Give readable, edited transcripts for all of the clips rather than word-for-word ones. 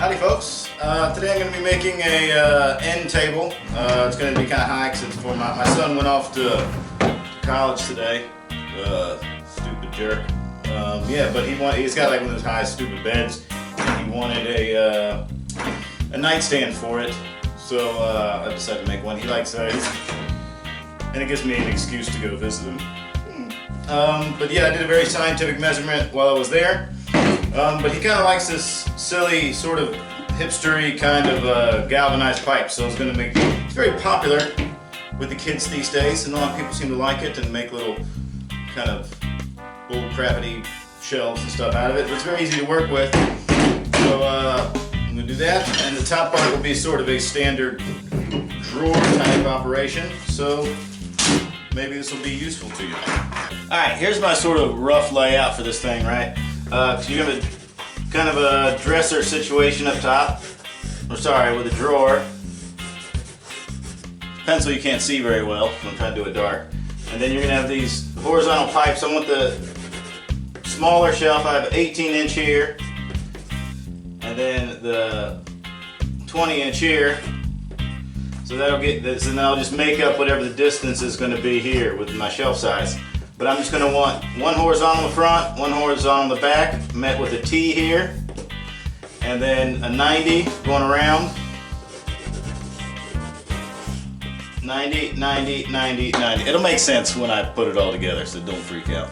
Howdy folks, today I'm going to be making a end table. It's going to be kind of high because it's for my son went off to college today. Stupid jerk. Yeah, but he's got like one of those high stupid beds and he wanted a nightstand for it. So I decided to make one. He likes those and it gives me an excuse to go visit him. But yeah, I did a very scientific measurement while I was there. But he kind of likes this silly, sort of hipstery kind of galvanized pipe. So it's going to it's very popular with the kids these days, and a lot of people seem to like it and make little kind of bull crappity shelves and stuff out of it. But it's very easy to work with. So I'm going to do that, and the top part will be sort of a standard drawer type operation. So maybe this will be useful to you. Alright, here's my sort of rough layout for this thing, right? You have a kind of a dresser situation up top, with a drawer. Pencil you can't see very well, so I'm trying to do it dark. And then you're going to have these horizontal pipes. I want the smaller shelf. I have an 18-inch here, and then the 20-inch here. So that'll get this, and I'll just make up whatever the distance is going to be here with my shelf size. But I'm just going to want one horizontal in the front, one horizontal in the back, met with a T here, and then a 90 going around. 90, 90, 90, 90. It'll make sense when I put it all together, so don't freak out.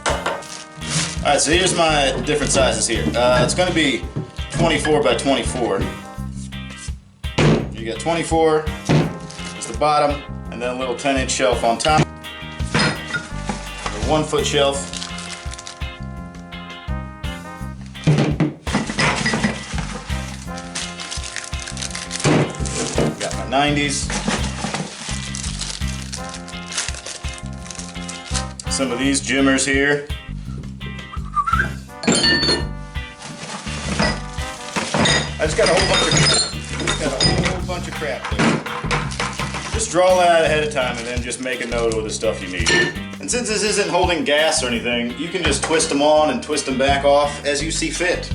Alright, so here's my different sizes here. It's going to be 24 by 24. You got 24, it's the bottom, and then a little 10-inch shelf on top. 1-foot shelf. Got my 90s. Some of these jimmers here. I just got a whole bunch of crap there. Just draw that out ahead of time and then just make a note of the stuff you need. And since this isn't holding gas or anything, you can just twist them on and twist them back off as you see fit.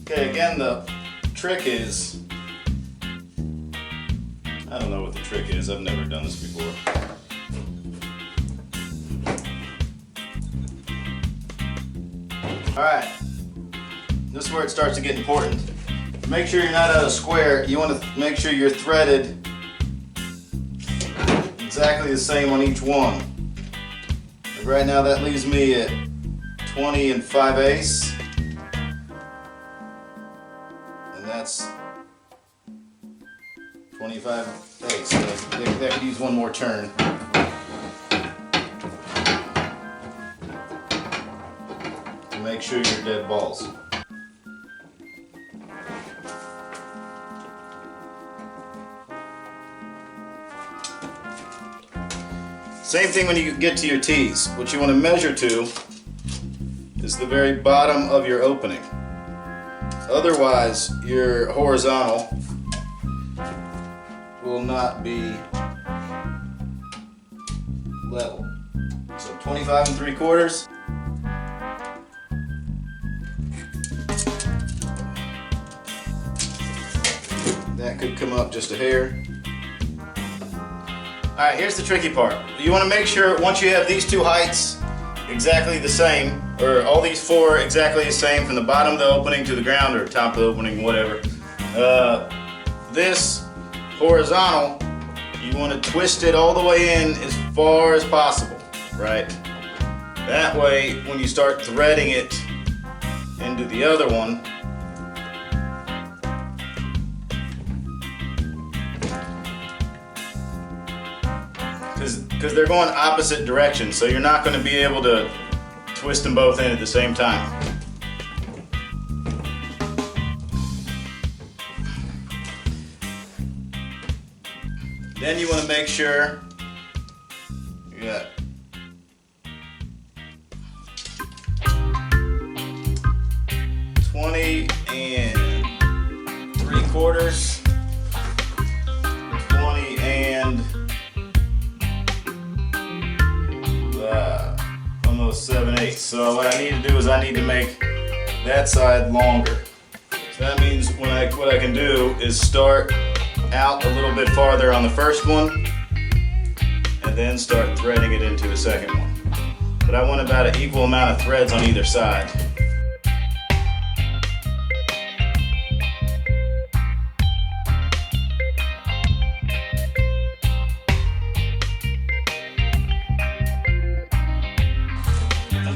Okay, again, the trick is, I don't know what the trick is, I've never done this before. Alright, this is where it starts to get important. Make sure you're not out of square. You want to make sure you're threaded exactly the same on each one. Like right now that leaves me at 20 and 5/8, and that's 25/8. So that could use one more turn. To make sure you're dead balls. Same thing when you get to your T's. What you want to measure to is the very bottom of your opening. Otherwise, your horizontal will not be level. So 25 3/4. That could come up just a hair. Alright, here's the tricky part. You want to make sure once you have these two heights exactly the same, or all these four exactly the same from the bottom of the opening to the ground or top of the opening, whatever. This horizontal, you want to twist it all the way in as far as possible, right? That way, when you start threading it into the other one, because they're going opposite directions, so you're not going to be able to twist them both in at the same time. Then you want to make sure you got $20 and 3/4, 20 and almost 7/8. So what I need to do is I need to make that side longer. So that means what I can do is start out a little bit farther on the first one and then start threading it into the second one. But I want about an equal amount of threads on either side.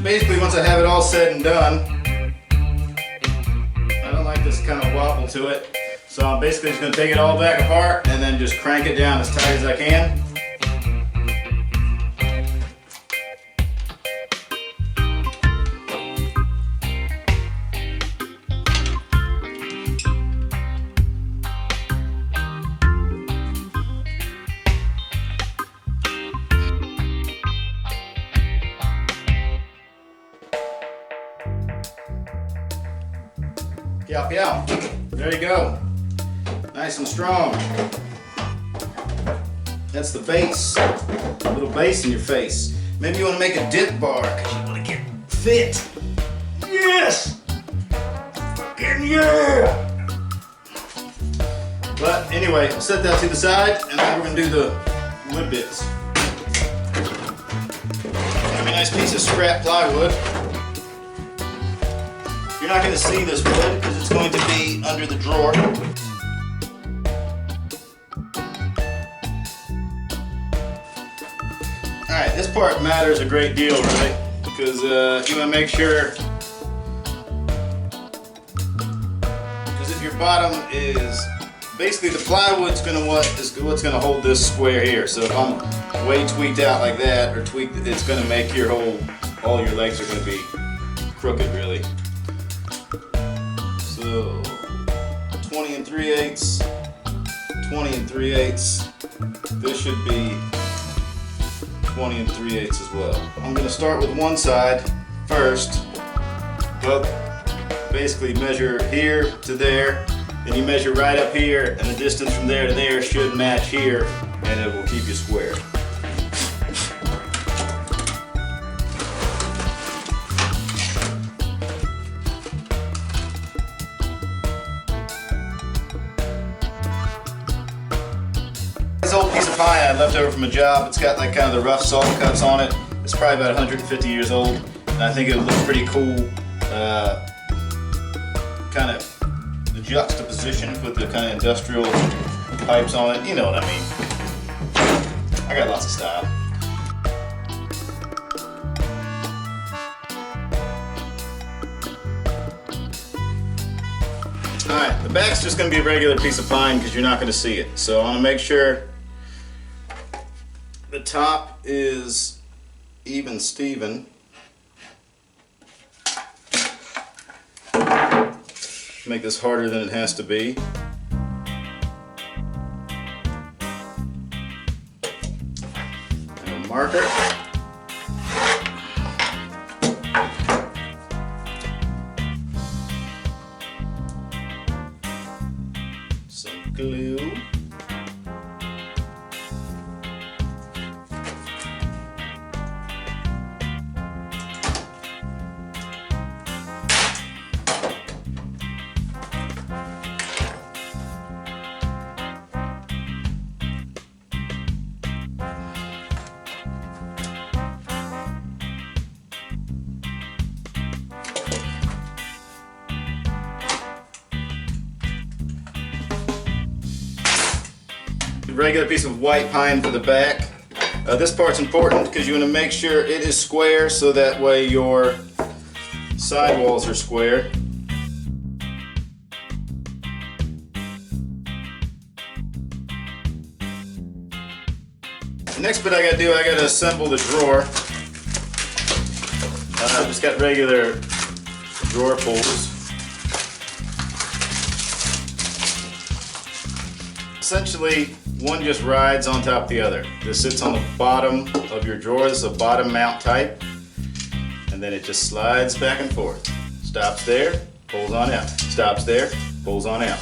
Basically, once I have it all said and done, I don't like this kind of wobble to it, so I'm basically just going to take it all back apart and then just crank it down as tight as I can. Yow, yow. There you go. Nice and strong. That's the base. A little base in your face. Maybe you want to make a dip bar because you want to get fit. Yes! Fucking yeah! But anyway, I'll set that to the side and now we're going to do the wood bits. Got me a nice piece of scrap plywood. You're not going to see this wood because it's going to be under the drawer. Alright, this part matters a great deal, really, because you want to make sure, because if your bottom is, basically the plywood's going to what's going to hold this square here. So if I'm way tweaked out like that, or tweaked, it's going to make your all your legs are going to be crooked, really. So 20 3/8, 20 3/8. This should be 20 3/8 as well. I'm going to start with one side first, but basically measure here to there, then you measure right up here, and the distance from there to there should match here, and it will keep you square. This old piece of pine I left over from a job, it's got like kind of the rough salt cuts on it. It's probably about 150 years old, and I think it would look pretty cool, kind of the juxtaposition with the kind of industrial pipes on it, you know what I mean. I got lots of style. Alright, the back's just going to be a regular piece of pine because you're not going to see it. So I want to make sure the top is even Steven. Make this harder than it has to be. And a marker. Some glue. Regular piece of white pine for the back. This part's important because you want to make sure it is square so that way your side walls are square. The next bit I gotta do, I gotta assemble the drawer. I've just got regular drawer pulls. Essentially, one just rides on top of the other. This sits on the bottom of your drawer. This is a bottom mount type. And then it just slides back and forth. Stops there, pulls on out. Stops there, pulls on out.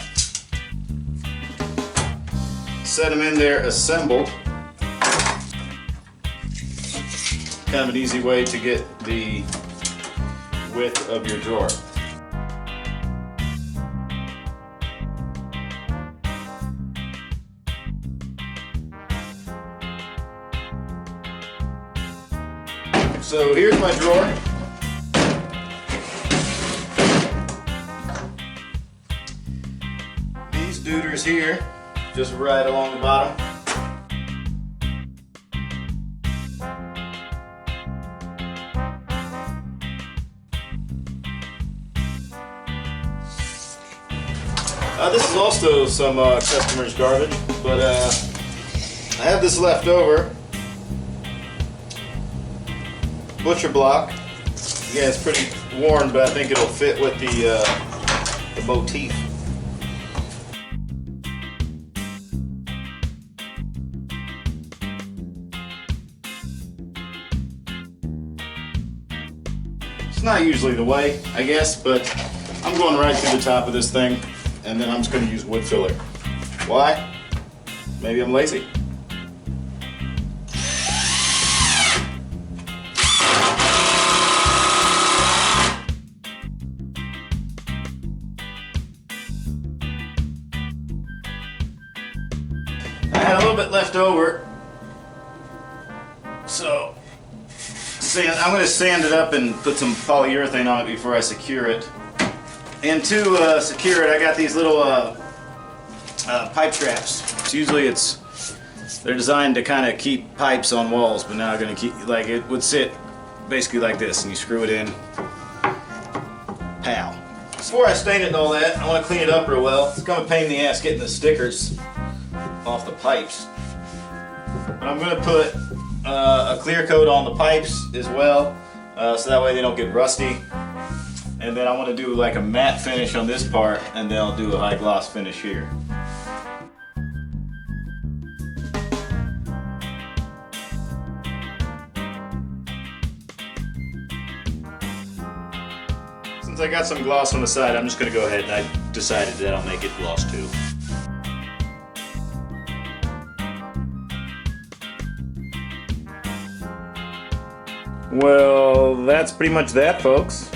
Set them in there assembled. kind of an easy way to get the width of your drawer. So here's my drawer. These duders here, just right along the bottom. This is also some customer's garbage, but I have this left over. Butcher block. Yeah, it's pretty worn, but I think it'll fit with the motif. It's not usually the way, I guess, but I'm going right through the top of this thing, and then I'm just going to use wood filler. Why? Maybe I'm lazy. I had a little bit left over, so I'm going to sand it up and put some polyurethane on it before I secure it. And to secure it, I got these little pipe traps. Usually they're designed to kind of keep pipes on walls, but now I'm going to keep, like, it would sit basically like this, and you screw it in. Pow. Before I stain it and all that, I want to clean it up real well. It's kind of a pain in the ass getting the stickers off the pipes. But I'm going to put a clear coat on the pipes as well, so that way they don't get rusty. And then I want to do like a matte finish on this part, and then I'll do a high gloss finish here. Since I got some gloss on the side, I'm just going to go ahead and I decided that I'll make it gloss too. Well, that's pretty much that, folks.